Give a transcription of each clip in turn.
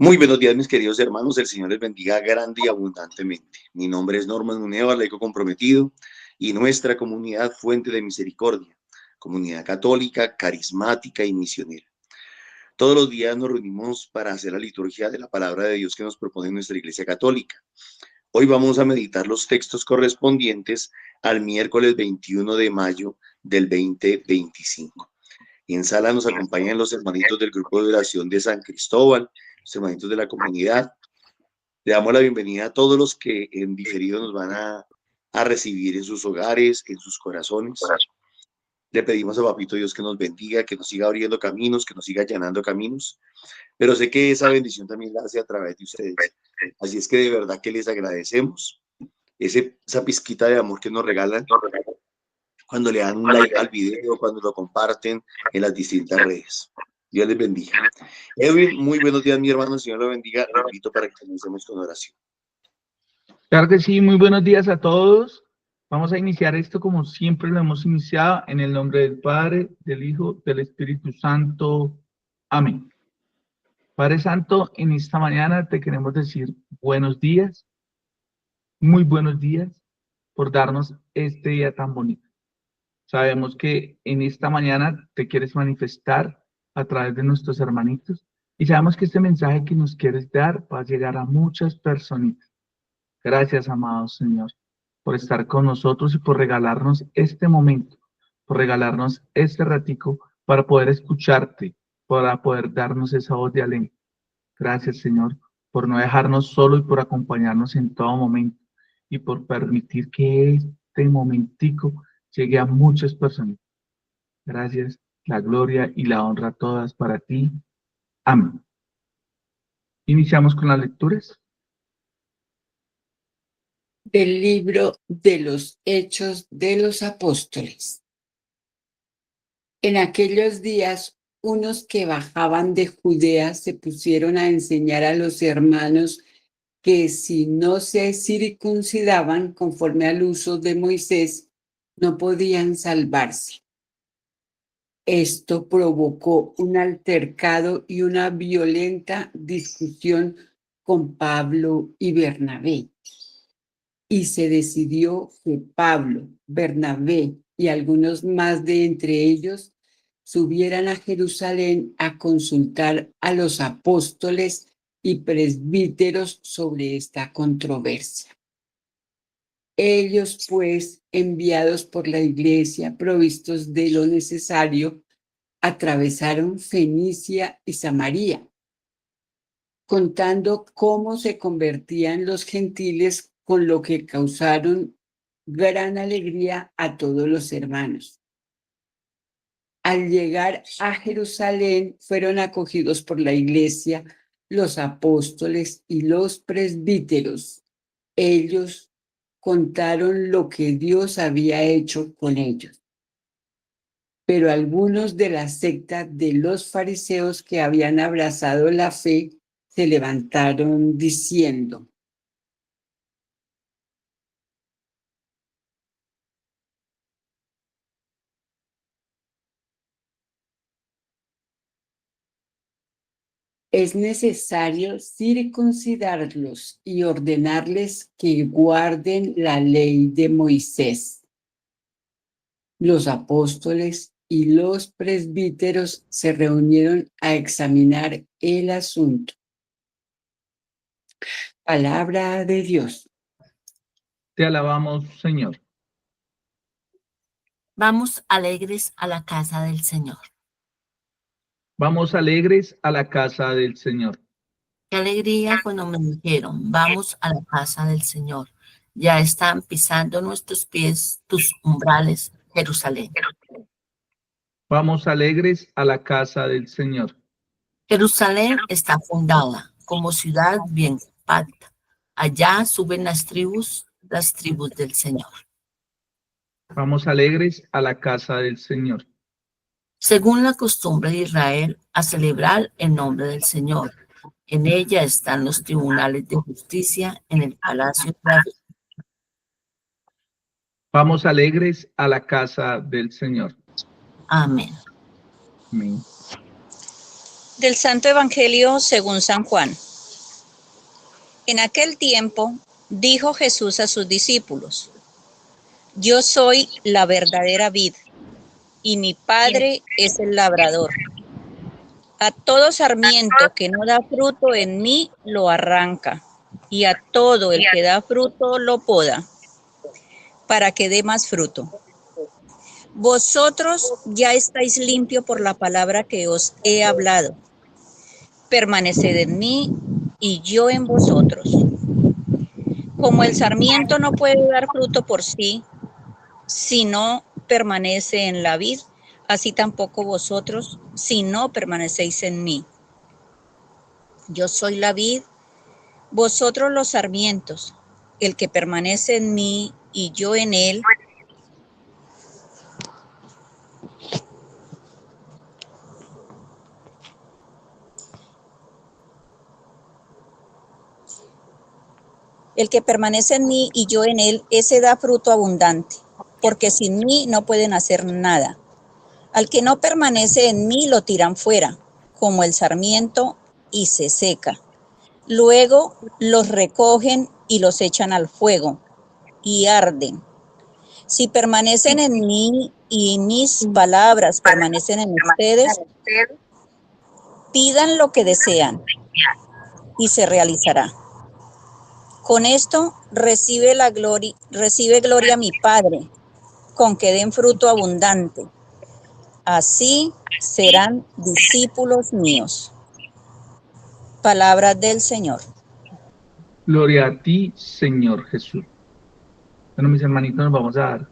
Muy buenos días, mis queridos hermanos. El Señor les bendiga grande y abundantemente. Mi nombre es Norman Muneva, laico comprometido, y nuestra comunidad Fuente de Misericordia, comunidad católica, carismática y misionera. Todos los días nos reunimos para hacer la liturgia de la palabra de Dios que nos propone nuestra Iglesia Católica. Hoy vamos a meditar los textos correspondientes al miércoles 21 de mayo del 2025. Y en sala nos acompañan los hermanitos del grupo de oración de San Cristóbal, los hermanitos de la comunidad. Le damos la bienvenida a todos los que en diferido nos van a recibir en sus hogares, en sus corazones. Le pedimos a Papito Dios que nos bendiga, que nos siga abriendo caminos, que nos siga allanando caminos, pero sé que esa bendición también la hace a través de ustedes. Así es que de verdad que les agradecemos esa pizquita de amor que nos regalan cuando le dan un like al video, cuando lo comparten en las distintas redes. Dios les bendiga. Edwin, muy buenos días, mi hermano. El Señor lo bendiga. Lo invito para que comencemos con oración. Claro que sí, muy buenos días a todos. Vamos a iniciar esto como siempre lo hemos iniciado, en el nombre del Padre, del Hijo, del Espíritu Santo. Amén. Padre Santo, en esta mañana te queremos decir buenos días, muy buenos días, por darnos este día tan bonito. Sabemos que en esta mañana te quieres manifestar a través de nuestros hermanitos y sabemos que este mensaje que nos quieres dar va a llegar a muchas personitas. Gracias, amado Señor, por estar con nosotros y por regalarnos este momento, por regalarnos este ratico para poder escucharte, para poder darnos esa voz de aliento. Gracias, Señor, por no dejarnos solo y por acompañarnos en todo momento y por permitir que este momentico llegue a muchas personas. Gracias, la gloria y la honra todas para ti. Amén. Iniciamos con las lecturas. Del libro de los Hechos de los Apóstoles. En aquellos días, unos que bajaban de Judea se pusieron a enseñar a los hermanos que si no se circuncidaban conforme al uso de Moisés, no podían salvarse. Esto provocó un altercado y una violenta discusión con Pablo y Bernabé. Y se decidió que Pablo, Bernabé y algunos más de entre ellos subieran a Jerusalén a consultar a los apóstoles y presbíteros sobre esta controversia. Ellos, pues, enviados por la iglesia, provistos de lo necesario, atravesaron Fenicia y Samaria, contando cómo se convertían los gentiles, con lo que causaron gran alegría a todos los hermanos. Al llegar a Jerusalén, fueron acogidos por la iglesia, los apóstoles y los presbíteros. Ellos contaron lo que Dios había hecho con ellos. Pero algunos de la secta de los fariseos que habían abrazado la fe se levantaron diciendo: es necesario circuncidarlos y ordenarles que guarden la ley de Moisés. Los apóstoles y los presbíteros se reunieron a examinar el asunto. Palabra de Dios. Te alabamos, Señor. Vamos alegres a la casa del Señor. Vamos alegres a la casa del Señor. Qué alegría cuando me dijeron, vamos a la casa del Señor. Ya están pisando nuestros pies tus umbrales, Jerusalén. Vamos alegres a la casa del Señor. Jerusalén está fundada como ciudad bien compacta. Allá suben las tribus del Señor. Vamos alegres a la casa del Señor. Según la costumbre de Israel, a celebrar el nombre del Señor. En ella están los tribunales de justicia en el palacio de David. Vamos alegres a la casa del Señor. Amén. Amén. Del Santo Evangelio según San Juan. En aquel tiempo dijo Jesús a sus discípulos: Yo soy la verdadera vid, y mi Padre es el labrador. A todo sarmiento que no da fruto en mí lo arranca, y a todo el que da fruto lo poda, para que dé más fruto. Vosotros ya estáis limpios por la palabra que os he hablado. Permaneced en mí y yo en vosotros. Como el sarmiento no puede dar fruto por sí, si no permanece en la vid, así tampoco vosotros, si no permanecéis en mí. Yo soy la vid, vosotros los sarmientos. El que permanece en mí y yo en él, el que permanece en mí y yo en él, ese da fruto abundante, porque sin mí no pueden hacer nada. Al que no permanece en mí lo tiran fuera, como el sarmiento, y se seca. Luego los recogen y los echan al fuego, y arden. Si permanecen en mí y mis palabras permanecen en ustedes, pidan lo que desean, y se realizará. Con esto recibe gloria mi Padre, con que den fruto abundante. Así serán discípulos míos. Palabras del Señor. Gloria a ti, Señor Jesús. Bueno, mis hermanitos, nos vamos a dar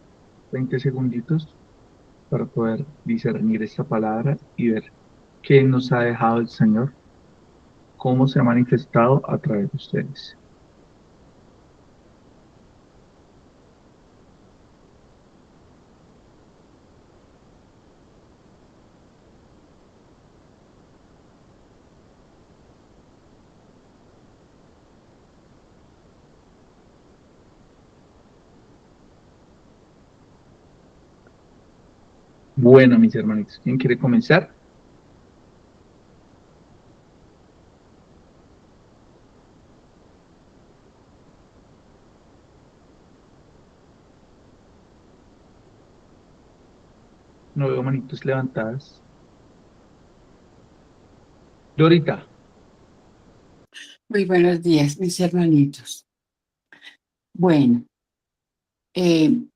20 segunditos para poder discernir esta palabra y ver qué nos ha dejado el Señor, cómo se ha manifestado a través de ustedes. Bueno, mis hermanitos, ¿quién quiere comenzar? No veo manitos levantadas. Dorita, Muy buenos días, mis hermanitos. Bueno, eh,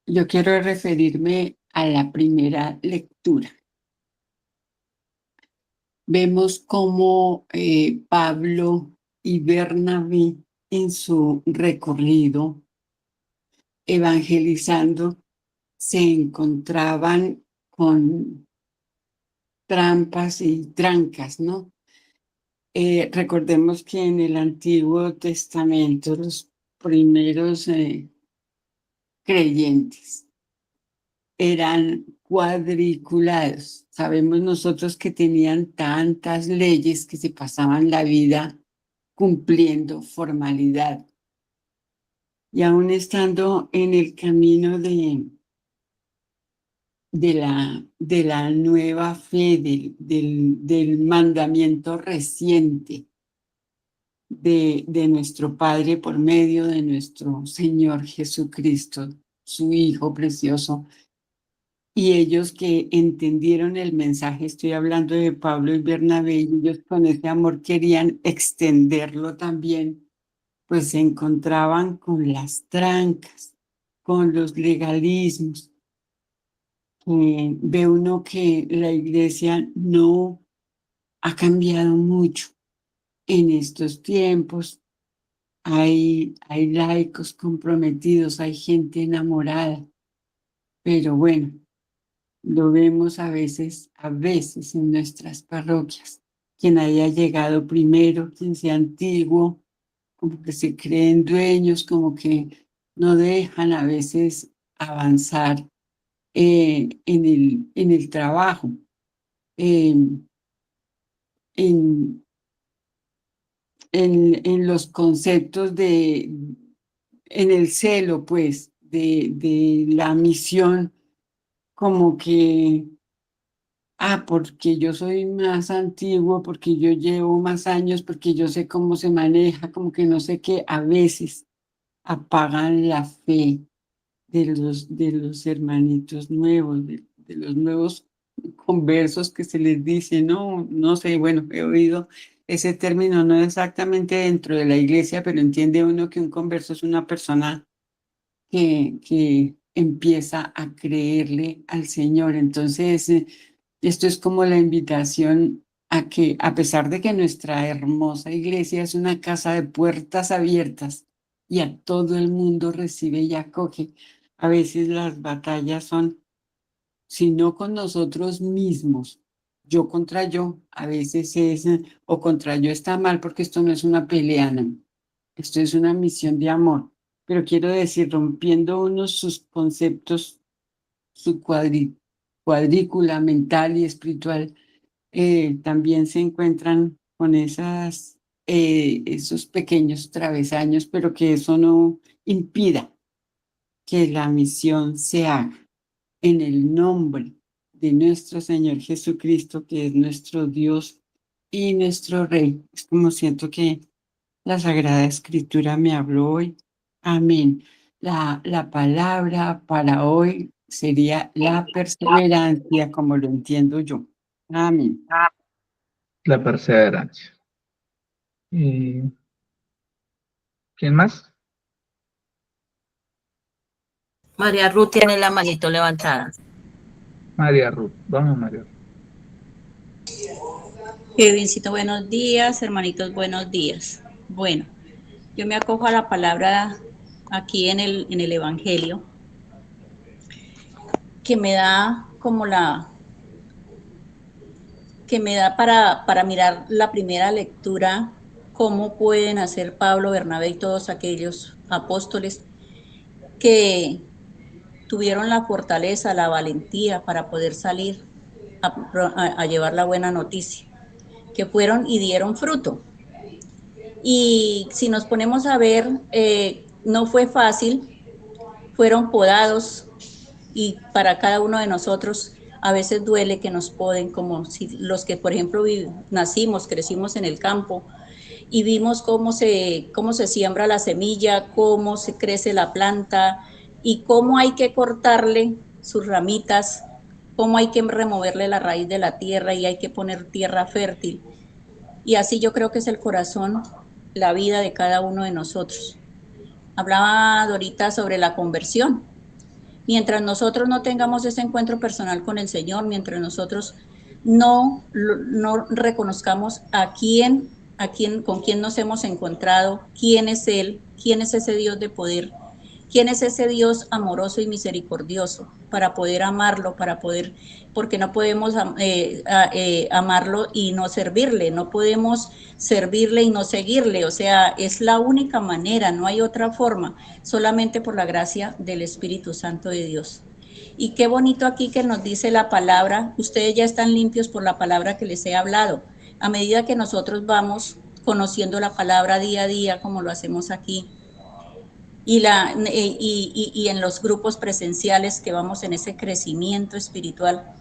yo quiero referirme a la primera lectura. Vemos cómo Pablo y Bernabé en su recorrido evangelizando se encontraban con trampas y trancas, ¿no? Recordemos que en el Antiguo Testamento los primeros creyentes eran cuadriculados. Sabemos nosotros que tenían tantas leyes que se pasaban la vida cumpliendo formalidad. Y aún estando en el camino de la nueva fe, del mandamiento reciente de nuestro Padre por medio de nuestro Señor Jesucristo, su Hijo precioso. Y ellos que entendieron el mensaje, estoy hablando de Pablo y Bernabé, y ellos con ese amor querían extenderlo también, pues se encontraban con las trancas, con los legalismos. Ve uno que la iglesia no ha cambiado mucho en estos tiempos. Hay laicos comprometidos, hay gente enamorada, pero bueno, lo vemos a veces en nuestras parroquias. Quien haya llegado primero, quien sea antiguo, como que se creen dueños, como que no dejan a veces avanzar en el trabajo, en, en los conceptos en el celo, pues, de la misión, como que porque yo soy más antiguo, porque yo llevo más años, porque yo sé cómo se maneja, como que no sé qué, a veces apagan la fe de los hermanitos nuevos, de los nuevos conversos que se les dice, no sé, bueno, he oído ese término, no exactamente dentro de la iglesia, pero entiende uno que un converso es una persona que empieza a creerle al Señor. Entonces, esto es como la invitación a que, a pesar de que nuestra hermosa iglesia es una casa de puertas abiertas y a todo el mundo recibe y acoge, a veces las batallas son, si no con nosotros mismos, yo contra yo, a veces es, o contra yo está mal, porque esto no es una pelea, no. Esto es una misión de amor. Pero quiero decir, rompiendo unos sus conceptos, su cuadrícula mental y espiritual, también se encuentran con esos pequeños travesaños, pero que eso no impida que la misión se haga en el nombre de nuestro Señor Jesucristo, que es nuestro Dios y nuestro Rey. Es como siento que la Sagrada Escritura me habló hoy. Amén. La palabra para hoy sería la perseverancia, como lo entiendo yo. Amén. La perseverancia. ¿Quién más? María Ruth tiene la manito levantada. María Ruth. Vamos, María Ruth. Kevincito, buenos días, hermanitos, buenos días. Bueno, yo me acojo a la palabra aquí en el Evangelio, que me da como que me da para mirar la primera lectura, cómo pueden hacer Pablo, Bernabé y todos aquellos apóstoles que tuvieron la fortaleza, la valentía para poder salir a llevar la buena noticia, que fueron y dieron fruto. Y si nos ponemos a ver, no fue fácil, fueron podados, y para cada uno de nosotros a veces duele que nos poden, como si los que, por ejemplo, nacimos, crecimos en el campo y vimos cómo se siembra la semilla, cómo se crece la planta y cómo hay que cortarle sus ramitas, cómo hay que removerle la raíz de la tierra y hay que poner tierra fértil. Y así yo creo que es el corazón, la vida de cada uno de nosotros. Hablaba Dorita sobre la conversión. Mientras nosotros no tengamos ese encuentro personal con el Señor, mientras nosotros no reconozcamos con quién nos hemos encontrado, quién es Él, quién es ese Dios de poder, quién es ese Dios amoroso y misericordioso, para poder amarlo, porque no podemos amarlo y no servirle, no podemos servirle y no seguirle, o sea, es la única manera, no hay otra forma, solamente por la gracia del Espíritu Santo de Dios. Y qué bonito aquí que nos dice la palabra, ustedes ya están limpios por la palabra que les he hablado. A medida que nosotros vamos conociendo la palabra día a día, como lo hacemos aquí, y en los grupos presenciales que vamos en ese crecimiento espiritual,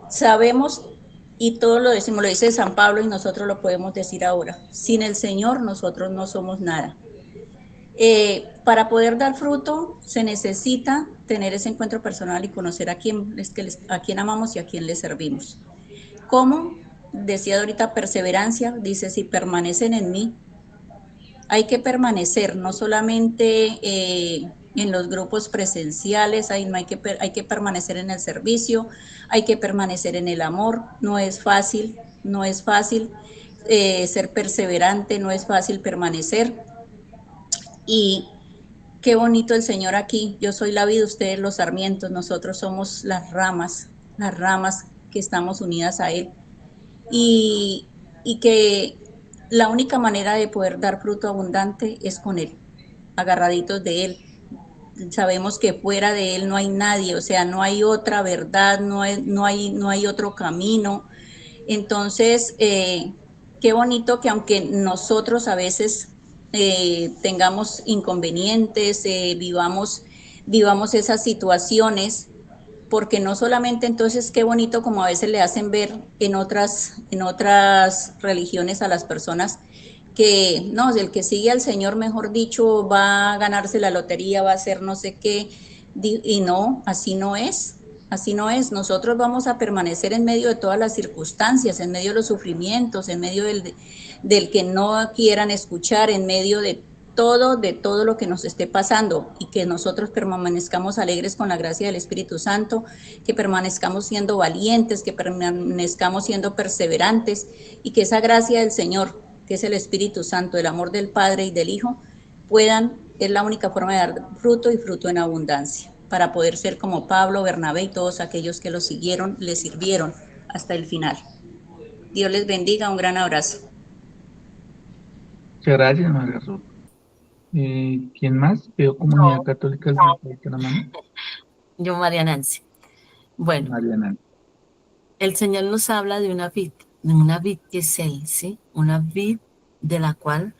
sabemos, y todo lo decimos, lo dice San Pablo y nosotros lo podemos decir ahora, sin el Señor nosotros no somos nada. Para poder dar fruto se necesita tener ese encuentro personal y conocer a quién amamos y a quién le servimos. ¿Cómo? Decía ahorita perseverancia, dice, si permanecen en mí. Hay que permanecer, no solamente en los grupos presenciales, hay que permanecer en el servicio, hay que permanecer en el amor. No es fácil ser perseverante, no es fácil permanecer. Y qué bonito el Señor aquí. Yo soy la vid, ustedes los sarmientos, nosotros somos las ramas que estamos unidas a Él. Y que la única manera de poder dar fruto abundante es con Él, agarraditos de Él. Sabemos que fuera de Él no hay nadie, o sea, no hay otra verdad, no hay otro camino. Entonces, qué bonito que aunque nosotros a veces tengamos inconvenientes, vivamos esas situaciones, porque no solamente entonces qué bonito como a veces le hacen ver en otras religiones a las personas que no, el que sigue al Señor, mejor dicho, va a ganarse la lotería, va a hacer no sé qué, y no, así no es. Así no es, nosotros vamos a permanecer en medio de todas las circunstancias, en medio de los sufrimientos, en medio del que no quieran escuchar, en medio de todo lo que nos esté pasando, y que nosotros permanezcamos alegres con la gracia del Espíritu Santo, que permanezcamos siendo valientes, que permanezcamos siendo perseverantes, y que esa gracia del Señor, que es el Espíritu Santo, el amor del Padre y del Hijo, es la única forma de dar fruto y fruto en abundancia, para poder ser como Pablo, Bernabé y todos aquellos que lo siguieron, le sirvieron hasta el final. Dios les bendiga, un gran abrazo. Muchas gracias, María Ruth. ¿Quién más? Veo Comunidad Católica de la mano. Yo, María Nancy. Bueno, Mariana. el Señor nos habla de una vid que es Él, ¿sí? Una vid de la cual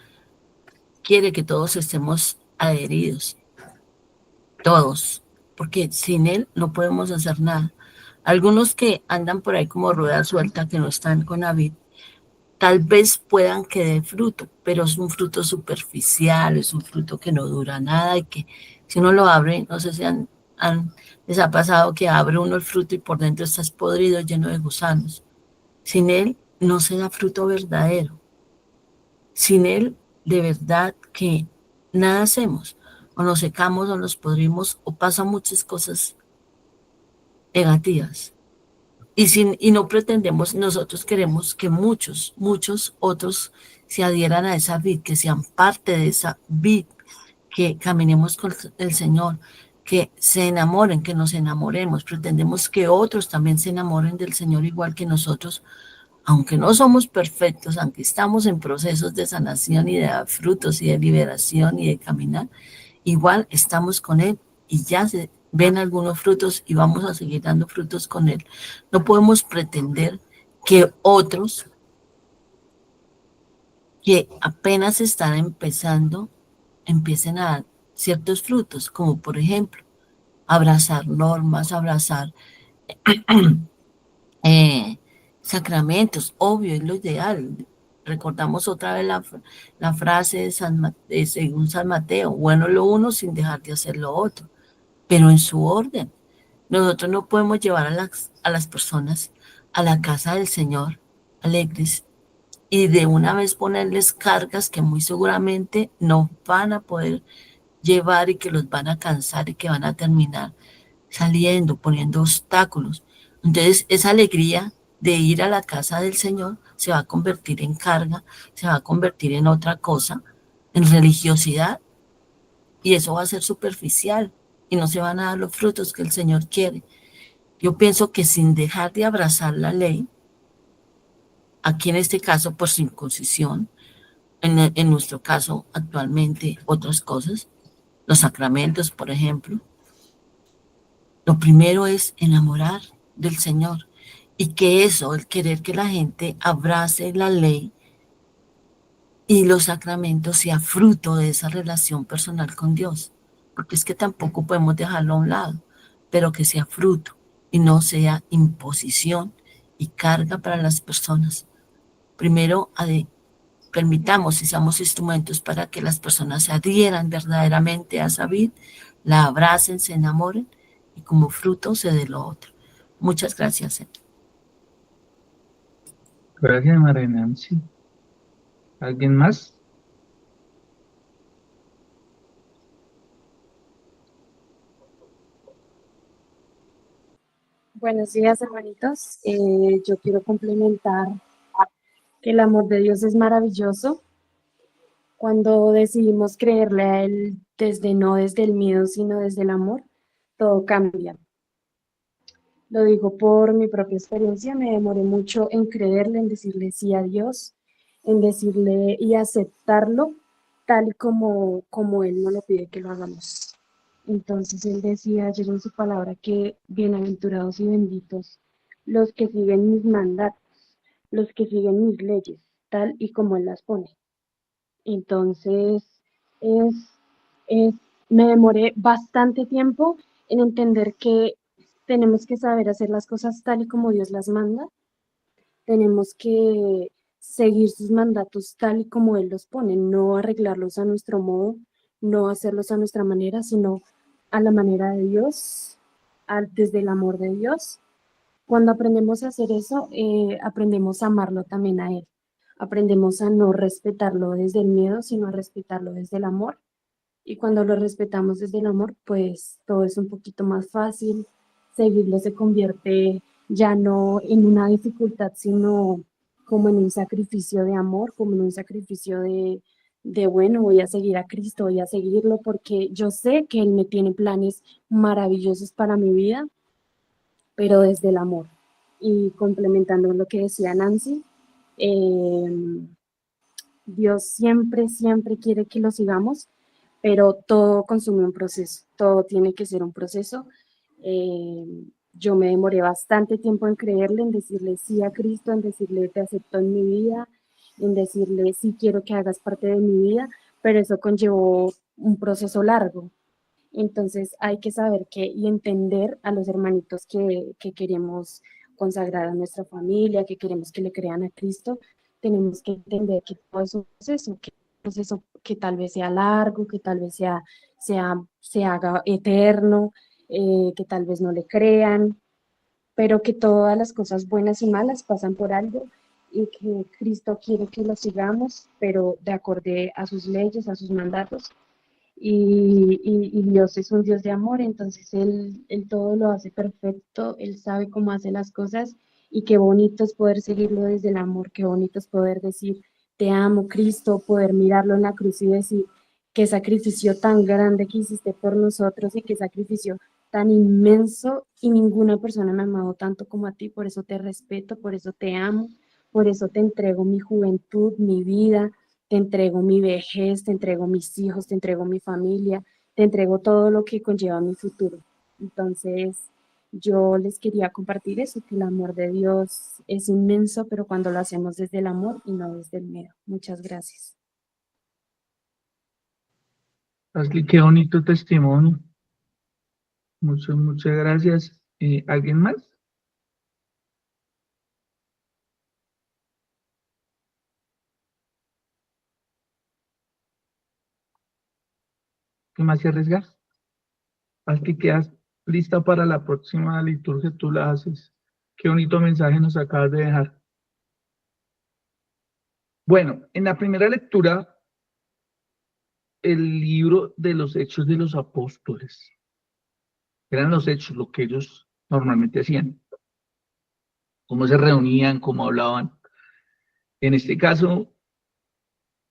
quiere que todos estemos adheridos, todos, porque sin Él no podemos hacer nada. Algunos que andan por ahí como rueda suelta, que no están con la vid, tal vez puedan que dé fruto, pero es un fruto superficial, es un fruto que no dura nada y que si uno lo abre, no sé si les ha pasado que abre uno el fruto y por dentro está podrido, lleno de gusanos. Sin Él no se da fruto verdadero. Sin Él, de verdad que nada hacemos. O nos secamos o nos podrimos o pasan muchas cosas negativas. Y no pretendemos, nosotros queremos que muchos otros se adhieran a esa vid, que sean parte de esa vid, que caminemos con el Señor, que se enamoren, que nos enamoremos. Pretendemos que otros también se enamoren del Señor igual que nosotros, aunque no somos perfectos, aunque estamos en procesos de sanación y de frutos y de liberación y de caminar, igual estamos con Él y ya se ven algunos frutos y vamos a seguir dando frutos con Él. No podemos pretender que otros que apenas están empezando empiecen a dar ciertos frutos, como por ejemplo, abrazar normas, abrazar sacramentos, obvio, es lo ideal. Recordamos otra vez la frase según San Mateo, bueno lo uno sin dejar de hacer lo otro, pero en su orden. Nosotros no podemos llevar a las personas a la casa del Señor alegres y de una vez ponerles cargas que muy seguramente no van a poder llevar y que los van a cansar y que van a terminar saliendo, poniendo obstáculos. Entonces, esa alegría de ir a la casa del Señor se va a convertir en carga, se va a convertir en otra cosa, en religiosidad, y eso va a ser superficial y no se van a dar los frutos que el Señor quiere. Yo pienso que sin dejar de abrazar la ley, aquí en este caso por circuncisión, en nuestro caso actualmente otras cosas, los sacramentos, por ejemplo, lo primero es enamorar del Señor y que eso, el querer que la gente abrace la ley y los sacramentos sea fruto de esa relación personal con Dios, porque es que tampoco podemos dejarlo a un lado, pero que sea fruto y no sea imposición y carga para las personas. Primero, permitamos y seamos instrumentos para que las personas se adhieran verdaderamente a esa vid, la abracen, se enamoren y como fruto se dé lo otro. Muchas gracias. Gracias, María Nancy. ¿Alguien más? Buenos días, hermanitos. Yo quiero complementar que el amor de Dios es maravilloso. Cuando decidimos creerle a Él no desde el miedo, sino desde el amor, todo cambia. Lo digo por mi propia experiencia, me demoré mucho en creerle, en decirle sí a Dios, en decirle y aceptarlo tal y como Él nos lo pide que lo hagamos. Entonces Él decía ayer en su palabra que bienaventurados y benditos los que siguen mis mandatos, los que siguen mis leyes, tal y como Él las pone. Entonces, es, me demoré bastante tiempo en entender que tenemos que saber hacer las cosas tal y como Dios las manda. Tenemos que seguir sus mandatos tal y como Él los pone, no arreglarlos a nuestro modo, no hacerlos a nuestra manera, sino a la manera de Dios, desde el amor de Dios. Cuando aprendemos a hacer eso, aprendemos a amarlo también a Él. Aprendemos a no respetarlo desde el miedo, sino a respetarlo desde el amor. Y cuando lo respetamos desde el amor, pues todo es un poquito más fácil. Seguirlo se convierte ya no en una dificultad, sino como en un sacrificio de amor, como en un sacrificio bueno, voy a seguir a Cristo, voy a seguirlo porque yo sé que Él me tiene planes maravillosos para mi vida, pero desde el amor. Y complementando lo que decía Nancy, eh, Dios siempre, siempre quiere que lo sigamos, pero todo consume un proceso, todo tiene que ser un proceso. Eh, yo me demoré bastante tiempo en creerle, en decirle sí a Cristo, en decirle te acepto en mi vida, en decirle sí quiero que hagas parte de mi vida, pero eso conllevó un proceso largo. Entonces hay que saber que y entender a los hermanitos que queremos consagrar a nuestra familia, que queremos que le crean a Cristo, tenemos que entender que todo es un proceso que tal vez sea largo, que tal vez se haga eterno, que tal vez no le crean, pero que todas las cosas buenas y malas pasan por algo y que Cristo quiere que lo sigamos, pero de acorde a sus leyes, a sus mandatos y Dios es un Dios de amor, entonces él todo lo hace perfecto, Él sabe cómo hace las cosas y qué bonito es poder seguirlo desde el amor, qué bonito es poder decir, te amo, Cristo, poder mirarlo en la cruz y decir, qué sacrificio tan grande que hiciste por nosotros y qué sacrificio tan inmenso y ninguna persona me ha amado tanto como a ti, por eso te respeto, por eso te amo, por eso te entrego mi juventud, mi vida, te entrego mi vejez, te entrego mis hijos, te entrego mi familia, te entrego todo lo que conlleva mi futuro. Entonces, yo les quería compartir eso, que el amor de Dios es inmenso, pero cuando lo hacemos desde el amor y no desde el miedo. Muchas gracias. Ashley, qué bonito testimonio. Muchas, muchas gracias. ¿Alguien más? ¿Qué más se arriesgar? Ashley, quedas lista para la próxima liturgia, tú la haces. Qué bonito mensaje nos acabas de dejar. Bueno, en la primera lectura, el libro de los Hechos de los Apóstoles. Eran los hechos, lo que ellos normalmente hacían. Cómo se reunían, cómo hablaban. En este caso,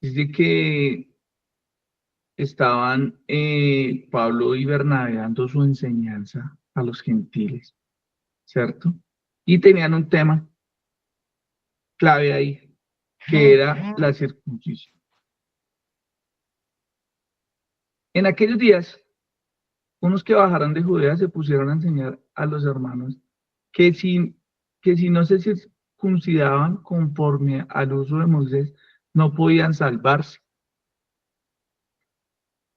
dice que estaban Pablo y Bernabé dando su enseñanza a los gentiles, ¿cierto? Y tenían un tema clave ahí, que era la circuncisión. En aquellos días, unos que bajaron de Judea se pusieron a enseñar a los hermanos que si no se circuncidaban conforme al uso de Moisés, no podían salvarse.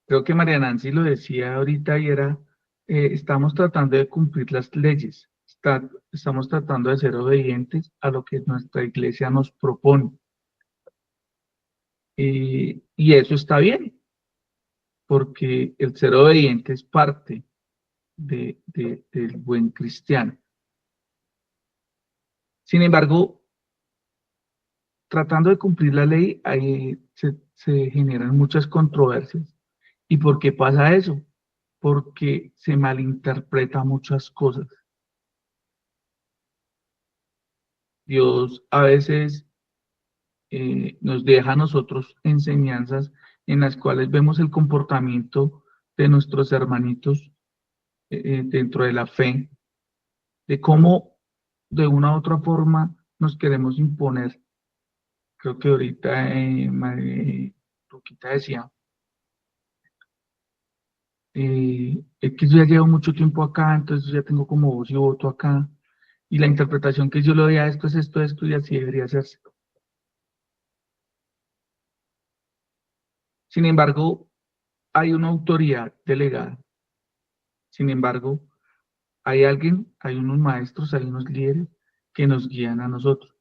Creo que María Nancy lo decía ahorita y era, estamos tratando de cumplir las leyes, estamos tratando de ser obedientes a lo que nuestra iglesia nos propone. Y eso está bien, porque el ser obediente es parte del buen cristiano. Sin embargo, tratando de cumplir la ley, ahí se generan muchas controversias. ¿Y por qué pasa eso? Porque se malinterpreta muchas cosas. Dios a veces nos deja a nosotros enseñanzas en las cuales vemos el comportamiento de nuestros hermanitos dentro de la fe, de cómo de una u otra forma nos queremos imponer. Creo que ahorita Roquita decía, es que yo ya llevo mucho tiempo acá, entonces ya tengo como voz y voto acá, y la interpretación que yo le doy a esto es esto, y así debería hacerse. Sin embargo, hay una autoridad delegada. Sin embargo, hay alguien, hay unos maestros, hay unos líderes que nos guían a nosotros.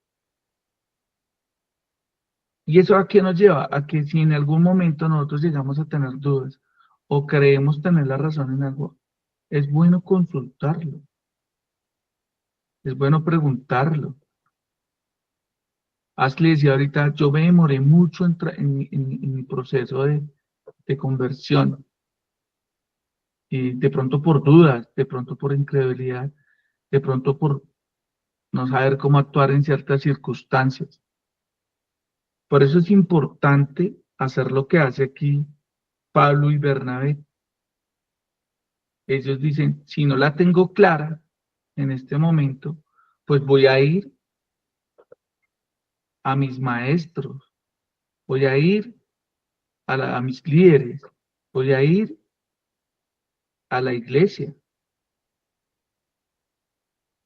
¿Y eso a qué nos lleva? A que si en algún momento nosotros llegamos a tener dudas o creemos tener la razón en algo, es bueno consultarlo, es bueno preguntarlo. Ashley decía ahorita, yo me demoré mucho en mi proceso de conversión, y de pronto por dudas, de pronto por incredulidad, de pronto por no saber cómo actuar en ciertas circunstancias. Por eso es importante hacer lo que hace aquí Pablo y Bernabé. Ellos dicen, si no la tengo clara en este momento, pues voy a ir a mis maestros, voy a ir a mis líderes, voy a ir a la iglesia.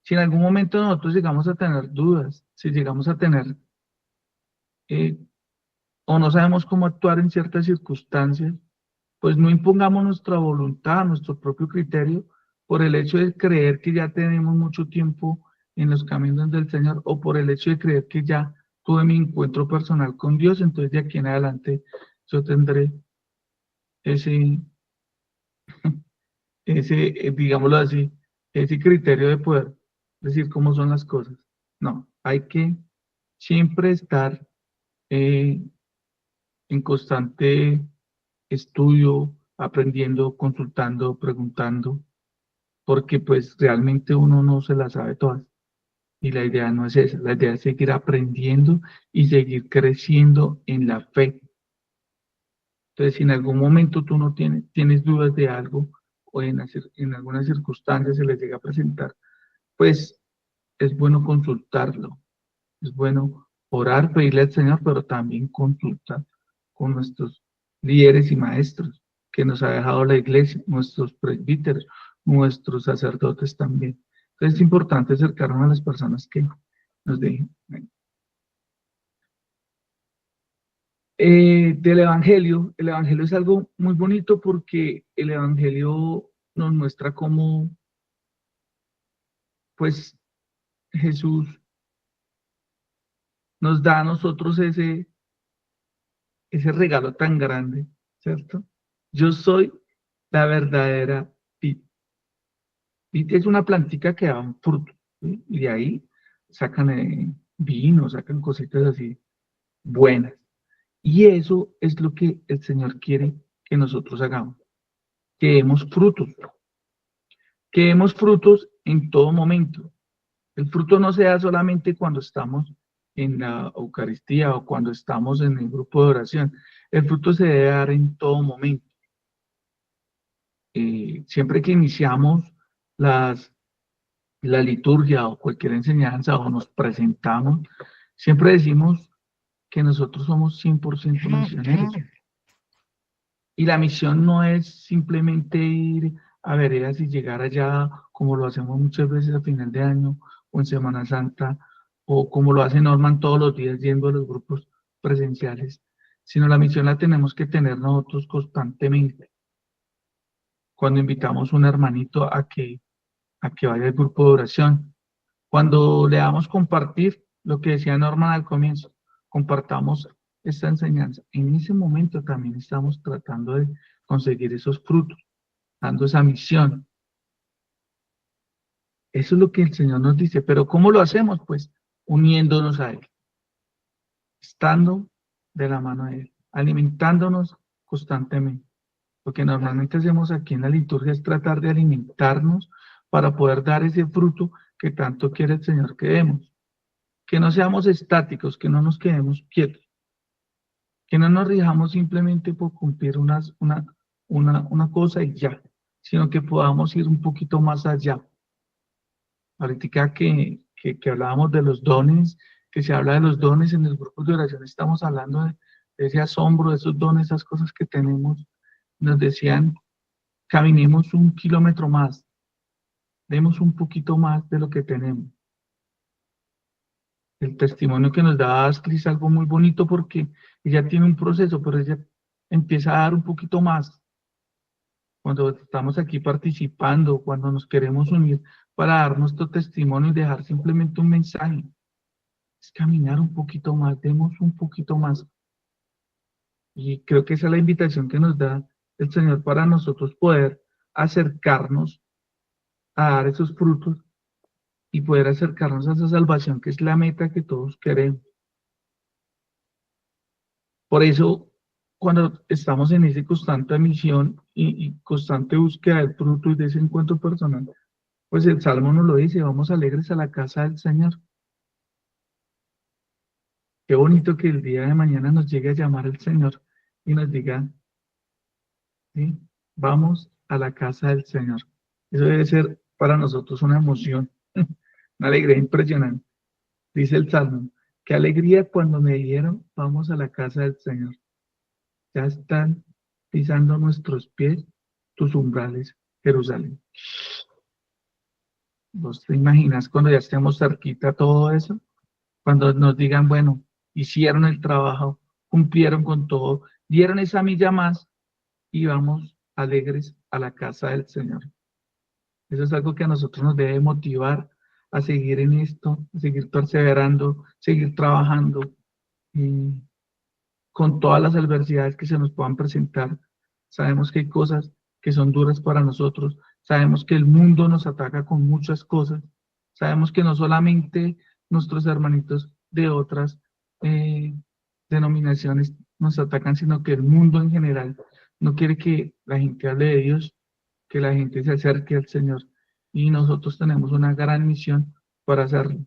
Si en algún momento nosotros llegamos a tener dudas, si llegamos a tener o no sabemos cómo actuar en ciertas circunstancias, pues no impongamos nuestra voluntad, nuestro propio criterio, por el hecho de creer que ya tenemos mucho tiempo en los caminos del Señor, o por el hecho de creer que ya tuve mi encuentro personal con Dios, entonces de aquí en adelante yo tendré ese, digámoslo así, ese criterio de poder decir cómo son las cosas. No, hay que siempre estar en constante estudio, aprendiendo, consultando, preguntando, porque pues realmente uno no se las sabe todas. Y la idea no es esa, la idea es seguir aprendiendo y seguir creciendo en la fe. Entonces, si en algún momento tú no tienes dudas de algo o en alguna circunstancia se les llega a presentar, pues es bueno consultarlo, es bueno orar, pedirle al Señor, pero también consultar con nuestros líderes y maestros que nos ha dejado la iglesia, nuestros presbíteros, nuestros sacerdotes también. Entonces es importante acercarnos a las personas que nos dejen. Del Evangelio, el Evangelio es algo muy bonito porque el Evangelio nos muestra cómo, pues, Jesús nos da a nosotros ese regalo tan grande, ¿cierto? Yo soy la verdadera vid. Vid es una plantica que da un fruto, ¿sí? Y de ahí sacan vino, sacan cositas así buenas. Y eso es lo que el Señor quiere que nosotros hagamos, que demos frutos en todo momento. El fruto no se da solamente cuando estamos en la Eucaristía o cuando estamos en el grupo de oración. El fruto se debe dar en todo momento. Siempre que iniciamos la liturgia o cualquier enseñanza o nos presentamos, siempre decimos que nosotros somos 100% misioneros. Y la misión no es simplemente ir a veredas y llegar allá como lo hacemos muchas veces a final de año o en Semana Santa, o como lo hace Norman todos los días yendo a los grupos presenciales, sino la misión la tenemos que tener nosotros constantemente. Cuando invitamos a un hermanito a que vaya al grupo de oración, cuando le damos compartir lo que decía Norman al comienzo, compartamos esta enseñanza. En ese momento también estamos tratando de conseguir esos frutos, dando esa misión. Eso es lo que el Señor nos dice, pero ¿cómo lo hacemos? Pues uniéndonos a Él, estando de la mano de Él, alimentándonos constantemente. Lo que normalmente hacemos aquí en la liturgia es tratar de alimentarnos para poder dar ese fruto que tanto quiere el Señor que demos. Que no seamos estáticos, que no nos quedemos quietos, que no nos rijamos simplemente por cumplir una cosa y ya, sino que podamos ir un poquito más allá. Ahorita que hablábamos de los dones, que se habla de los dones en los grupos de oración, estamos hablando de ese asombro, de esos dones, esas cosas que tenemos. Nos decían, caminemos 1 kilómetro más, demos un poquito más de lo que tenemos. El testimonio que nos da Ashley es algo muy bonito porque ella tiene un proceso, pero ella empieza a dar un poquito más. cuando estamos aquí participando, cuando nos queremos unir para dar nuestro testimonio y dejar simplemente un mensaje. Es caminar un poquito más, demos un poquito más. Y creo que esa es la invitación que nos da el Señor para nosotros poder acercarnos a dar esos frutos y poder acercarnos a esa salvación que es la meta que todos queremos. Por eso, cuando estamos en esa constante misión y constante búsqueda del fruto y de ese encuentro personal, pues el Salmo nos lo dice, vamos alegres a la casa del Señor. Qué bonito que el día de mañana nos llegue a llamar el Señor y nos diga, ¿sí? Vamos a la casa del Señor. Eso debe ser para nosotros una emoción, una alegría impresionante. Dice el Salmo, qué alegría cuando me dijeron, vamos a la casa del Señor. Ya están pisando nuestros pies tus umbrales, Jerusalén. ¿Vos te imaginas cuando ya estemos cerquita todo eso? Cuando nos digan, bueno, hicieron el trabajo, cumplieron con todo, dieron esa milla más y vamos alegres a la casa del Señor. Eso es algo que a nosotros nos debe motivar a seguir en esto, a seguir perseverando, seguir trabajando con todas las adversidades que se nos puedan presentar. Sabemos que hay cosas que son duras para nosotros, sabemos que el mundo nos ataca con muchas cosas, sabemos que no solamente nuestros hermanitos de otras denominaciones nos atacan, sino que el mundo en general no quiere que la gente hable de Dios, que la gente se acerque al Señor. Y nosotros tenemos una gran misión para hacerlo.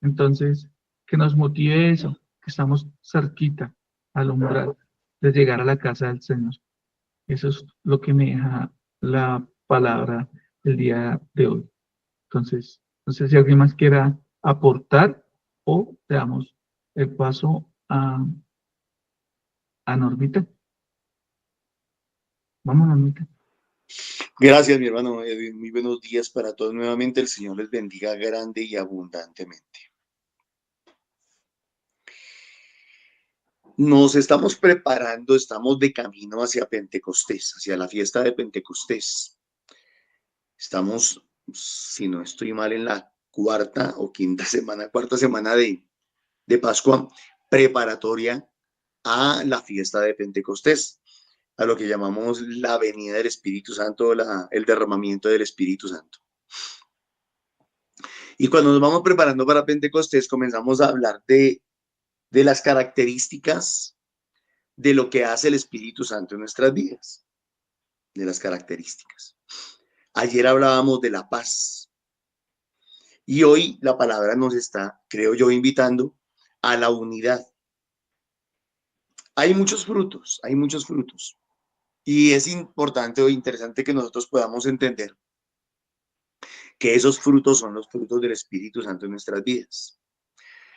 Entonces, que nos motive eso, que estamos cerquita al umbral de llegar a la casa del Señor. Eso es lo que me deja la palabra del día de hoy. Entonces, no sé si alguien más quiera aportar o le damos el paso a Normita. Vamos, Normita. Gracias, mi hermano Edwin. Muy buenos días para todos nuevamente. El Señor les bendiga grande y abundantemente. Nos estamos preparando, estamos de camino hacia Pentecostés, hacia la fiesta de Pentecostés. Estamos, si no estoy mal, en la cuarta semana de Pascua, preparatoria a la fiesta de Pentecostés, a lo que llamamos la venida del Espíritu Santo, el derramamiento del Espíritu Santo. Y cuando nos vamos preparando para Pentecostés, comenzamos a hablar de las características de lo que hace el Espíritu Santo en nuestras vidas, de las características. Ayer hablábamos de la paz y hoy la palabra nos está, creo yo, invitando a la unidad. Hay muchos frutos y es importante o interesante que nosotros podamos entender que esos frutos son los frutos del Espíritu Santo en nuestras vidas.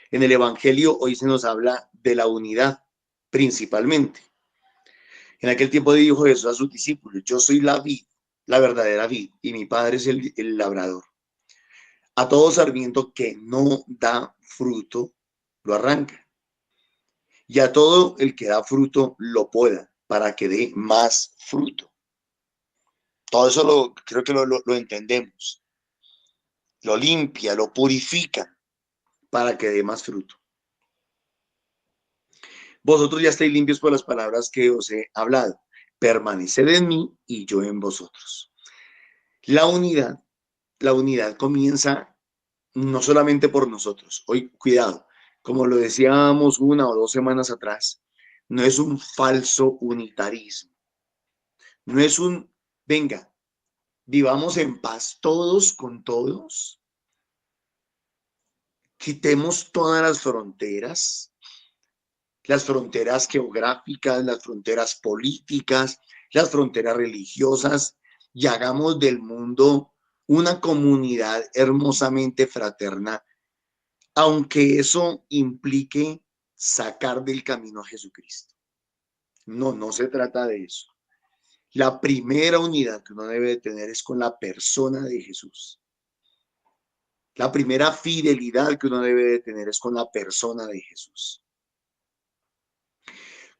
En el Evangelio hoy se nos habla de la unidad principalmente. En aquel tiempo dijo Jesús a sus discípulos, yo soy la vid, la verdadera vid, y mi Padre es el labrador. A todo sarmiento que no da fruto, lo arranca. Y a todo el que da fruto, lo poda, para que dé más fruto. Todo eso creo que lo entendemos. Lo limpia, lo purifica, para que dé más fruto. Vosotros ya estáis limpios por las palabras que os he hablado. Permaneced en mí y yo en vosotros. La unidad comienza no solamente por nosotros. Hoy, cuidado, como lo decíamos 1 o 2 semanas atrás, no es un falso unitarismo. No es venga, vivamos en paz todos con todos. Quitemos todas las fronteras geográficas, las fronteras políticas, las fronteras religiosas, y hagamos del mundo una comunidad hermosamente fraterna, aunque eso implique sacar del camino a Jesucristo. No se trata de eso. La primera unidad que uno debe de tener es con la persona de Jesús. La primera fidelidad que uno debe de tener es con la persona de Jesús.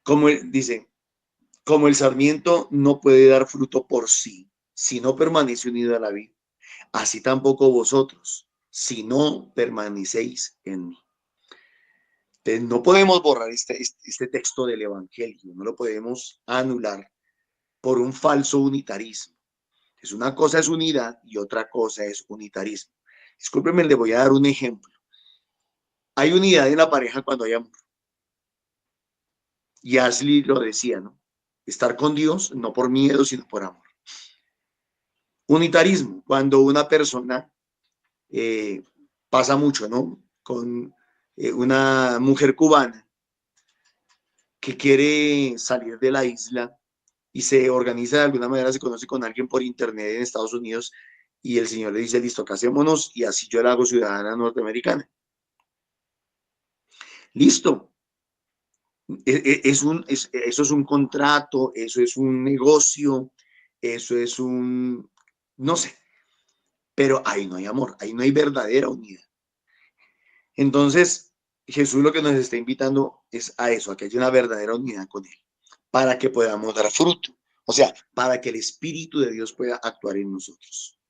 Como él dice, Como el sarmiento no puede dar fruto por sí, si no permanece unido a la vid, así tampoco vosotros, si no permanecéis en mí. Entonces, no podemos borrar este texto del Evangelio, no lo podemos anular por un falso unitarismo. Es una cosa es unidad y otra cosa es unitarismo. Discúlpenme, le voy a dar un ejemplo. Hay unidad en la pareja cuando hay amor. Y Ashley lo decía, ¿no? Estar con Dios no por miedo, sino por amor. Unitarismo, cuando una persona pasa mucho, ¿no? Con una mujer cubana que quiere salir de la isla y se organiza de alguna manera, se conoce con alguien por internet en Estados Unidos y el señor le dice, listo, casémonos y así yo la hago ciudadana norteamericana. Listo. Eso es un contrato, eso es un negocio, eso es un, no sé, pero ahí no hay amor, ahí no hay verdadera unidad. Entonces, Jesús lo que nos está invitando es a eso, a que haya una verdadera unidad con Él, para que podamos dar fruto, o sea, para que el Espíritu de Dios pueda actuar en nosotros.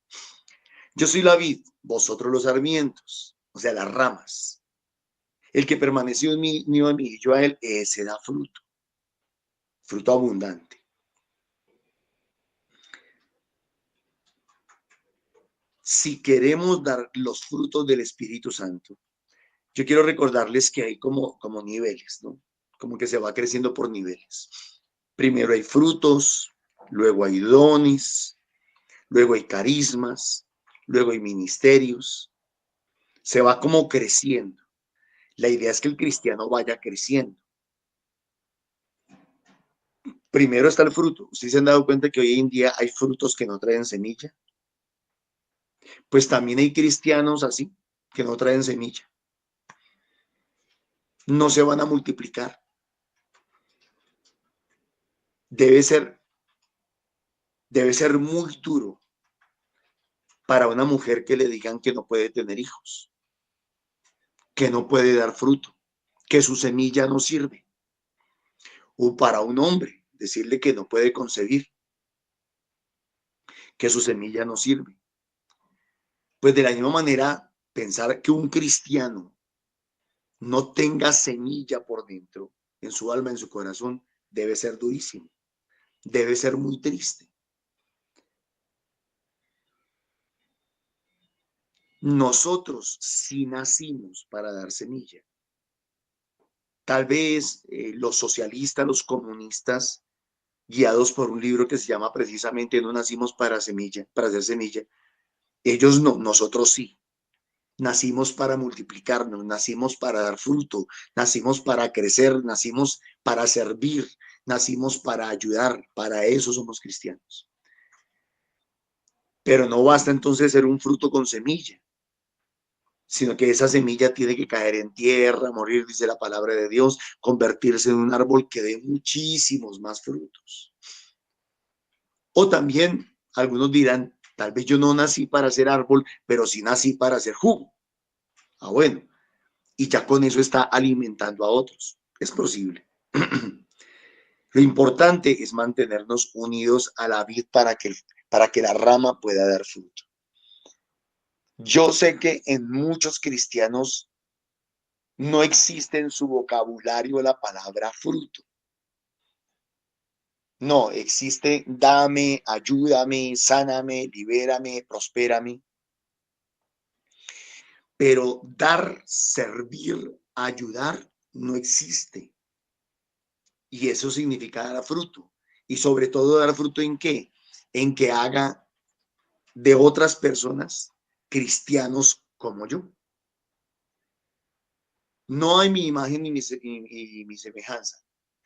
Yo soy la vid, vosotros los sarmientos, o sea, las ramas. El que permaneció en mí, unido a mí y yo a él, ese da fruto, fruto abundante. Si queremos dar los frutos del Espíritu Santo, yo quiero recordarles que hay como niveles, ¿no? Como que se va creciendo por niveles. Primero hay frutos, luego hay dones, luego hay carismas, luego hay ministerios. Se va como creciendo. La idea es que el cristiano vaya creciendo. Primero está el fruto. ¿Ustedes se han dado cuenta que hoy en día hay frutos que no traen semilla? Pues también hay cristianos así, que no traen semilla. No se van a multiplicar. Debe ser muy duro para una mujer que le digan que no puede tener hijos, que no puede dar fruto, que su semilla no sirve. O para un hombre decirle que no puede concebir, que su semilla no sirve. Pues de la misma manera, pensar que un cristiano no tenga semilla por dentro, en su alma, en su corazón, debe ser durísimo, debe ser muy triste. Nosotros sí nacimos para dar semilla. Tal vez los socialistas, los comunistas, guiados por un libro que se llama precisamente No nacimos para semilla, para hacer semilla, ellos no, nosotros sí. Nacimos para multiplicarnos, nacimos para dar fruto, nacimos para crecer, nacimos para servir, nacimos para ayudar, para eso somos cristianos. Pero no basta entonces ser un fruto con semilla, sino que esa semilla tiene que caer en tierra, morir, dice la palabra de Dios, convertirse en un árbol que dé muchísimos más frutos. O también algunos dirán, tal vez yo no nací para ser árbol, pero sí nací para hacer jugo. Ah, bueno, y ya con eso está alimentando a otros. Es posible. Lo importante es mantenernos unidos a la vid para que la rama pueda dar fruto. Yo sé que en muchos cristianos no existe en su vocabulario la palabra fruto. No, existe dame, ayúdame, sáname, libérame, prospérame. Pero dar, servir, ayudar no existe. Y eso significa dar fruto. Y sobre todo dar fruto ¿en qué? En que haga de otras personas cristianos como yo. No hay mi imagen y mi semejanza,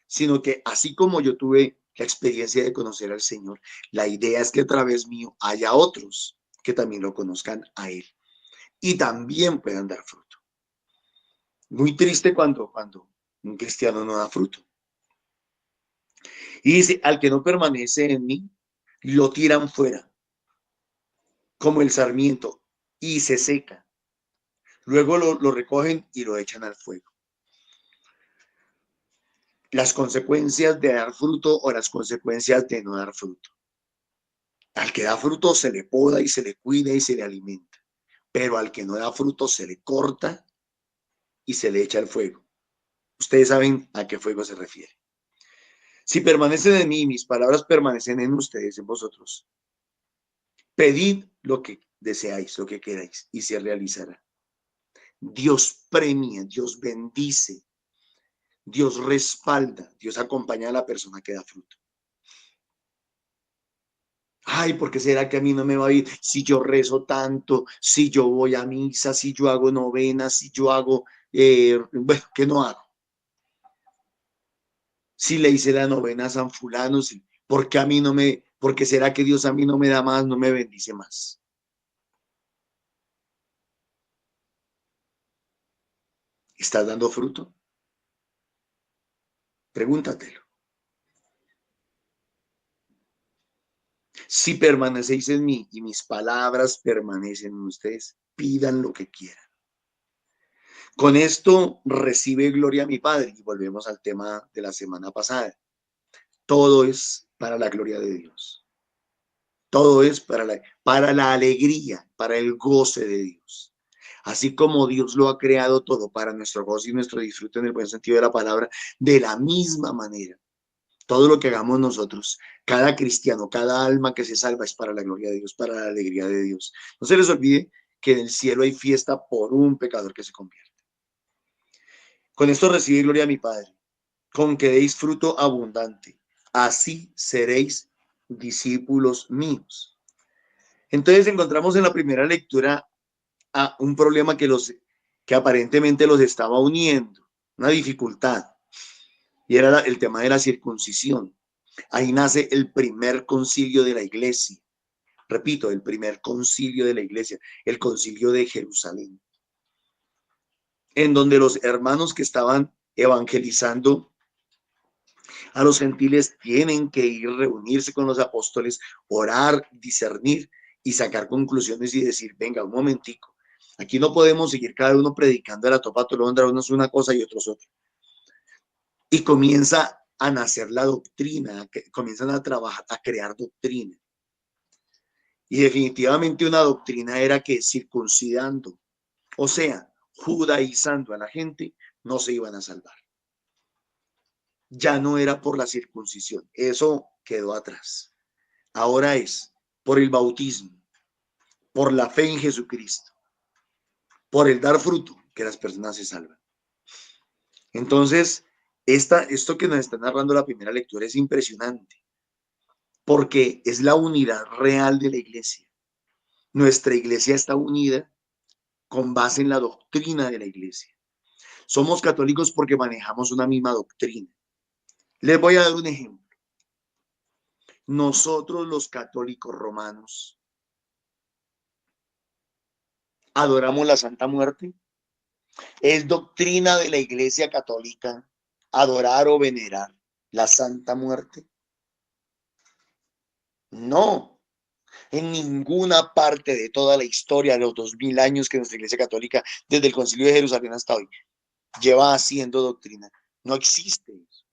sino que así como yo tuve la experiencia de conocer al Señor, la idea es que a través mío haya otros que también lo conozcan a Él y también puedan dar fruto. Muy triste cuando un cristiano no da fruto. Y dice, al que no permanece en mí, lo tiran fuera, como el sarmiento, y se seca. Luego lo recogen y lo echan al fuego. las consecuencias de dar fruto o las consecuencias de no dar fruto. Al que da fruto se le poda y se le cuida y se le alimenta, pero al que no da fruto se le corta y se le echa al fuego. Ustedes saben a qué fuego se refiere. Si permanecen en mí, mis palabras permanecen en ustedes, en vosotros. Pedid lo que deseáis, lo que queráis, y se realizará. Dios premia, Dios bendice, Dios respalda, Dios acompaña a la persona que da fruto. Ay, ¿por qué será que a mí no me va a ir si yo rezo tanto, si yo voy a misa, si yo hago novenas, si yo hago, bueno, ¿qué no hago? Si le hice la novena a San Fulano, ¿por qué a mí no me, por qué será que Dios a mí no me da más, no me bendice más? ¿Estás dando fruto? Pregúntatelo. Si permanecéis en mí y mis palabras permanecen en ustedes, pidan lo que quieran. Con esto recibe gloria a mi Padre. Y volvemos al tema de la semana pasada. Todo es para la gloria de Dios. Todo es para la alegría, para el goce de Dios. Así como Dios lo ha creado todo para nuestro gozo y nuestro disfrute en el buen sentido de la palabra, de la misma manera, todo lo que hagamos nosotros, cada cristiano, cada alma que se salva es para la gloria de Dios, para la alegría de Dios. No se les olvide que en el cielo hay fiesta por un pecador que se convierte. Con esto recibe gloria a mi Padre, con que deis fruto abundante. Así seréis discípulos míos. Entonces encontramos en la primera lectura a un problema que aparentemente los estaba uniendo, una dificultad, y era el tema de la circuncisión. Ahí nace el primer concilio de la iglesia. Repito, el primer concilio de la iglesia, el concilio de Jerusalén, en donde los hermanos que estaban evangelizando a los gentiles tienen que ir, reunirse con los apóstoles, orar, discernir y sacar conclusiones y decir, venga, un momentico, aquí no podemos seguir cada uno predicando a la topa tolondra, unos una cosa y otros otra. Y comienza a nacer la doctrina, comienzan a trabajar, a crear doctrina. Y definitivamente una doctrina era que circuncidando, o sea, judaizando a la gente, no se iban a salvar. Ya no era por la circuncisión, eso quedó atrás. Ahora es por el bautismo, por la fe en Jesucristo, por el dar fruto, que las personas se salvan. Entonces, esto que nos está narrando la primera lectura es impresionante, porque es la unidad real de la iglesia. Nuestra iglesia está unida con base en la doctrina de la iglesia. Somos católicos porque manejamos una misma doctrina. Les voy a dar un ejemplo. Nosotros los católicos romanos adoramos la Santa Muerte. Es doctrina de la Iglesia Católica adorar o venerar la Santa Muerte. No, en ninguna parte de toda la historia de los 2000 años que nuestra Iglesia Católica, desde el Concilio de Jerusalén hasta hoy, lleva haciendo doctrina. No existe eso.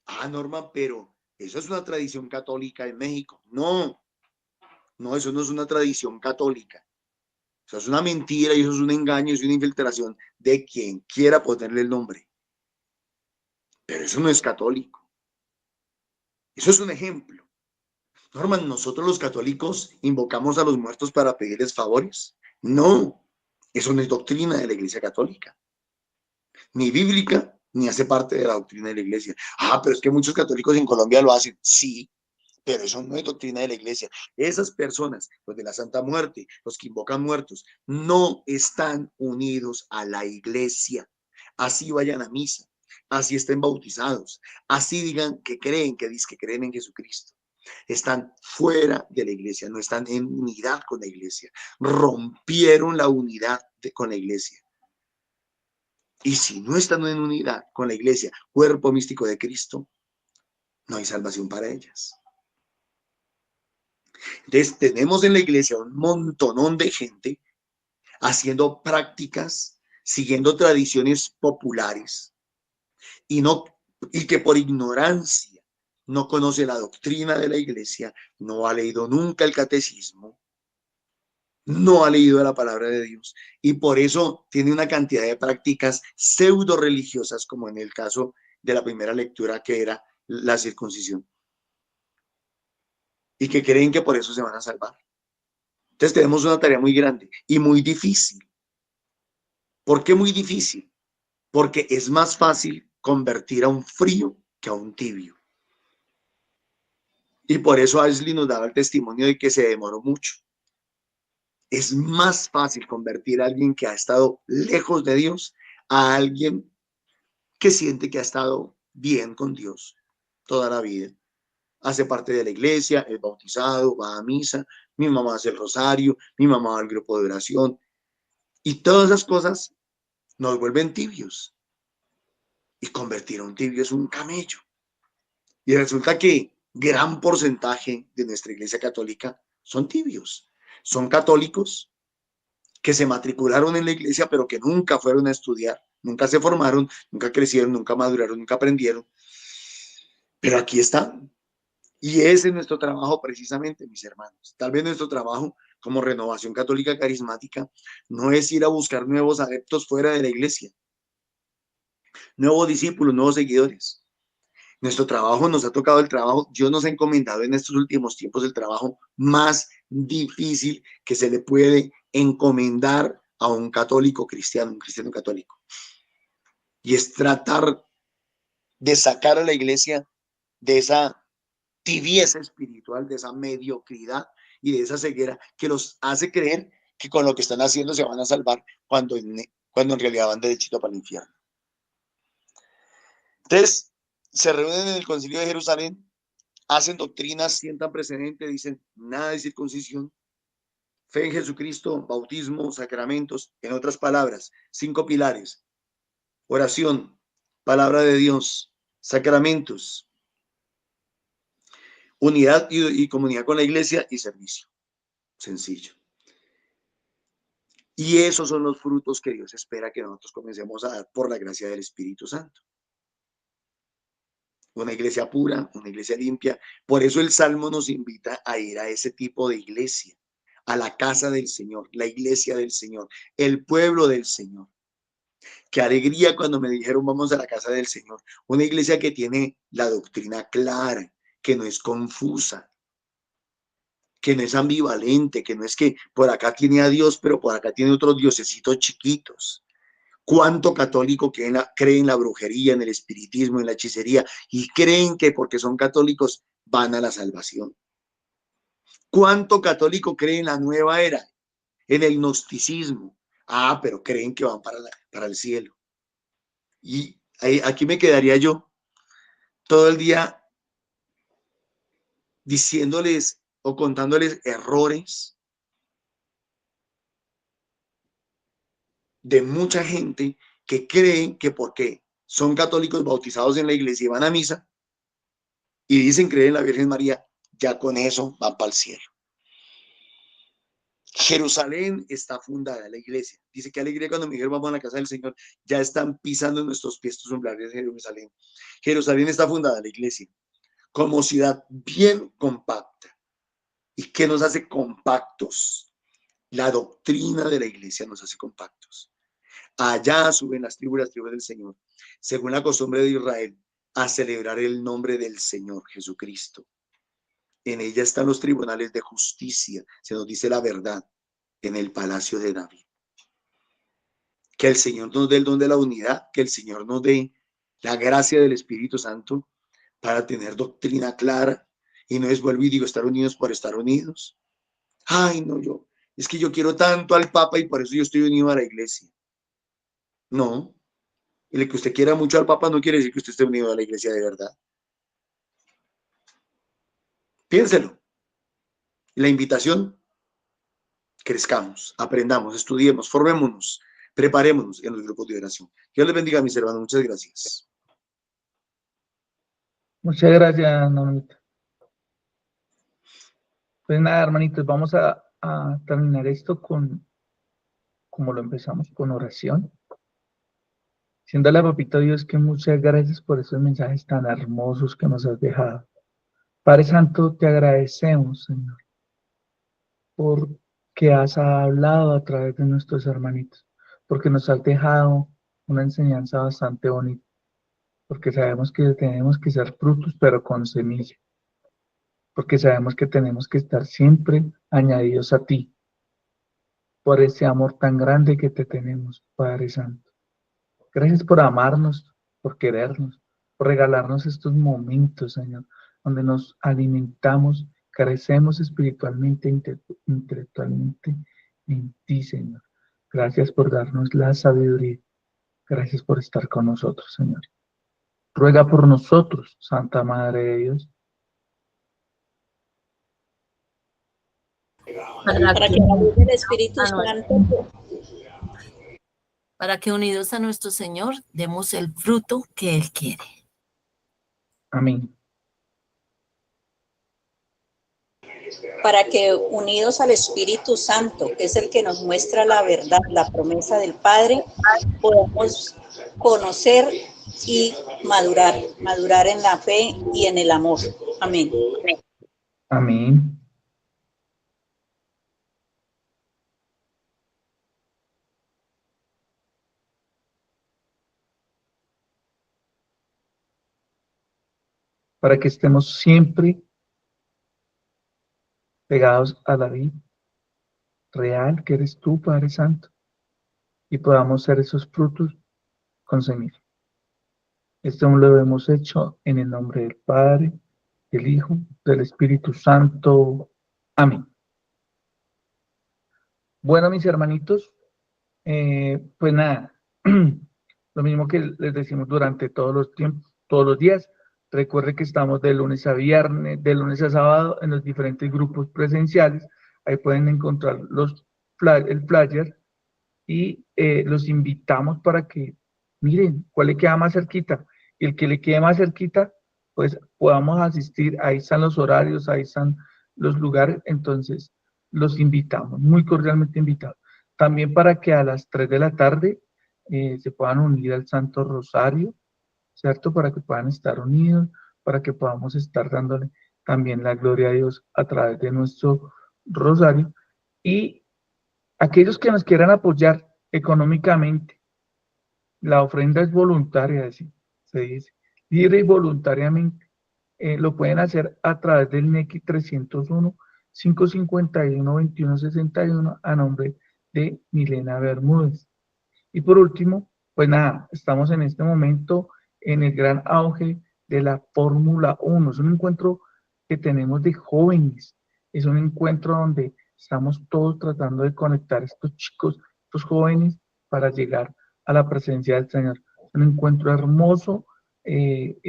Ah, Norma, pero eso es una tradición católica en México. No, eso no es una tradición católica. Eso es una mentira y eso es un engaño, es una infiltración de quien quiera ponerle el nombre. Pero eso no es católico. Eso es un ejemplo. Norman, ¿nosotros los católicos invocamos a los muertos para pedirles favores? No, eso no es doctrina de la Iglesia Católica. Ni bíblica, ni hace parte de la doctrina de la Iglesia. Ah, pero es que muchos católicos en Colombia lo hacen. Sí, pero eso no es doctrina de la Iglesia. Esas personas, los de la Santa Muerte, los que invocan muertos, no están unidos a la Iglesia. Así vayan a misa, así estén bautizados, así digan que creen, que dicen que creen en Jesucristo. Están fuera de la iglesia, no están en unidad con la iglesia. Rompieron la unidad con la iglesia. Y si no están en unidad con la iglesia, cuerpo místico de Cristo, no hay salvación para ellas. Entonces tenemos en la iglesia un montonón de gente haciendo prácticas, siguiendo tradiciones populares, y que por ignorancia no conoce la doctrina de la iglesia, no ha leído nunca el catecismo, no ha leído la palabra de Dios y por eso tiene una cantidad de prácticas pseudo religiosas, como en el caso de la primera lectura, que era la circuncisión, y que creen que por eso se van a salvar. Entonces tenemos una tarea muy grande y muy difícil. ¿Por qué muy difícil? Porque es más fácil convertir a un frío que a un tibio. Y por eso Ashley nos daba el testimonio de que se demoró mucho. Es más fácil convertir a alguien que ha estado lejos de Dios a alguien que siente que ha estado bien con Dios toda la vida. Hace parte de la iglesia, es bautizado, va a misa, mi mamá hace el rosario, mi mamá va al grupo de oración. Y todas esas cosas nos vuelven tibios. Y convertir a un tibio es un camello. Y resulta que gran porcentaje de nuestra iglesia católica son tibios. Son católicos que se matricularon en la iglesia, pero que nunca fueron a estudiar, nunca se formaron, nunca crecieron, nunca maduraron, nunca aprendieron. Pero aquí están. Y ese es nuestro trabajo precisamente, mis hermanos. Tal vez nuestro trabajo como Renovación Católica Carismática no es ir a buscar nuevos adeptos fuera de la iglesia, nuevos discípulos, nuevos seguidores. Nuestro trabajo nos ha tocado el trabajo, Dios nos ha encomendado en estos últimos tiempos el trabajo más difícil que se le puede encomendar a un católico cristiano, un cristiano católico. Y es tratar de sacar a la iglesia de esa tibieza espiritual, de esa mediocridad y de esa ceguera que los hace creer que con lo que están haciendo se van a salvar cuando en realidad van derechito para el infierno. Entonces, se reúnen en el Concilio de Jerusalén, hacen doctrinas, sientan precedente, dicen nada de circuncisión, fe en Jesucristo, bautismo, sacramentos, en otras palabras, 5 pilares: oración, palabra de Dios, sacramentos, unidad y comunidad con la iglesia y servicio. Sencillo. Y esos son los frutos que Dios espera que nosotros comencemos a dar por la gracia del Espíritu Santo. Una iglesia pura, una iglesia limpia. Por eso el Salmo nos invita a ir a ese tipo de iglesia, a la casa del Señor, la iglesia del Señor, el pueblo del Señor. Qué alegría cuando me dijeron vamos a la casa del Señor. Una iglesia que tiene la doctrina clara, que no es confusa, que no es ambivalente, que no es que por acá tiene a Dios, pero por acá tiene otros diosesitos chiquitos. ¿Cuánto católico cree en la brujería, en el espiritismo, en la hechicería y creen que porque son católicos van a la salvación? ¿Cuánto católico cree en la nueva era, en el gnosticismo? Ah, pero creen que van para el cielo. Y aquí me quedaría yo todo el día diciéndoles o contándoles errores de mucha gente que creen que porque son católicos bautizados en la iglesia y van a misa y dicen creer en la Virgen María, ya con eso van para el cielo. Jerusalén está fundada, la iglesia. Dice que alegría cuando me dijeron vamos a la casa del Señor, ya están pisando en nuestros pies tus umbrales de Jerusalén. Jerusalén está fundada, la iglesia, como ciudad bien compacta. ¿Y qué nos hace compactos? La doctrina de la iglesia nos hace compactos. Allá suben las tribus del Señor, según la costumbre de Israel, a celebrar el nombre del Señor Jesucristo. En ella están los tribunales de justicia, se nos dice la verdad, en el palacio de David. Que el Señor nos dé el don de la unidad, que el Señor nos dé la gracia del Espíritu Santo para tener doctrina clara y no es, vuelvo y digo, estar unidos por estar unidos. Ay, no, es que yo quiero tanto al Papa y por eso yo estoy unido a la iglesia. No, el que usted quiera mucho al Papa no quiere decir que usted esté unido a la iglesia de verdad. Piénselo. La invitación, crezcamos, aprendamos, estudiemos, formémonos, preparémonos en los grupos de oración. Dios les bendiga, mis hermanos. Muchas gracias. Muchas gracias, hermanito. Pues nada, hermanitos, vamos a terminar esto como lo empezamos, con oración. Diciéndole a Papito Dios que muchas gracias por esos mensajes tan hermosos que nos has dejado. Padre Santo, te agradecemos, Señor, porque has hablado a través de nuestros hermanitos, porque nos has dejado una enseñanza bastante bonita, porque sabemos que tenemos que ser frutos, pero con semilla, porque sabemos que tenemos que estar siempre añadidos a ti, por ese amor tan grande que te tenemos, Padre Santo. Gracias por amarnos, por querernos, por regalarnos estos momentos, Señor, donde nos alimentamos, crecemos espiritualmente e intelectualmente en ti, Señor. Gracias por darnos la sabiduría. Gracias por estar con nosotros, Señor. Ruega por nosotros, Santa Madre de Dios, para Para que, que la luz del Espíritu a nuestro- Santo para que unidos a nuestro Señor demos el fruto que Él quiere. amén. para que unidos al Espíritu Santo, que es el que nos muestra la verdad, la promesa del Padre, podamos conocer y madurar en la fe y en el amor. Amén. Amén. Para que estemos siempre pegados a la vida real que eres tú, Padre Santo, y podamos ser esos frutos con semilla. Esto lo hemos hecho en el nombre del Padre, del Hijo, del Espíritu Santo. Amén. Bueno, mis hermanitos, pues nada, lo mismo que les decimos durante todos los tiempos, todos los días. Recuerde que estamos de lunes a viernes, de lunes a sábado en los diferentes grupos presenciales. Ahí pueden encontrar el flyer y los invitamos para que miren cuál le queda más cerquita. Y el que le quede más cerquita, pues podamos asistir. Ahí están los horarios, ahí están los lugares. Entonces, los invitamos, muy cordialmente invitados. También para que a las 3 de la tarde se puedan unir al Santo Rosario, ¿cierto? Para que puedan estar unidos, para que podamos estar dándole también la gloria a Dios a través de nuestro rosario. Y aquellos que nos quieran apoyar económicamente, la ofrenda es voluntaria, así se dice, libre y voluntariamente. Lo pueden hacer a través del NECI 301-551-2161 a nombre de Milena Bermúdez. Y por último, pues nada, estamos en este momento en el gran auge de la Fórmula 1. Es un encuentro que tenemos de jóvenes. Es un encuentro donde estamos todos tratando de conectar a estos chicos, estos jóvenes, para llegar a la presencia del Señor. Es un encuentro hermoso, muy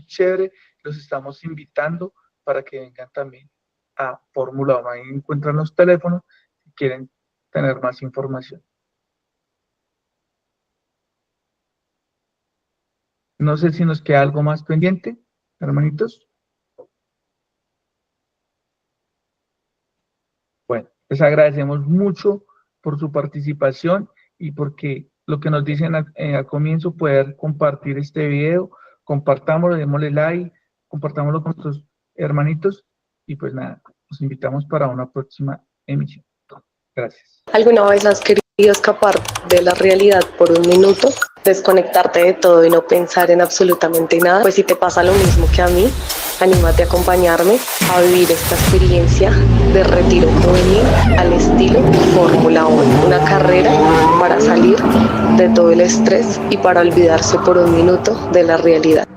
chévere. Los estamos invitando para que vengan también a Fórmula 1. Ahí encuentran los teléfonos si quieren tener más información. No sé si nos queda algo más pendiente, hermanitos. Bueno, les agradecemos mucho por su participación y porque lo que nos dicen al comienzo, poder compartir este video, compartámoslo, démosle like, compartámoslo con nuestros hermanitos y pues nada, los invitamos para una próxima emisión. Gracias. ¿Alguna vez has querido escapar de la realidad por un minuto? Desconectarte de todo y no pensar en absolutamente nada. Pues si te pasa lo mismo que a mí, anímate a acompañarme a vivir esta experiencia de retiro juvenil al estilo Fórmula 1. Una carrera para salir de todo el estrés y para olvidarse por un minuto de la realidad.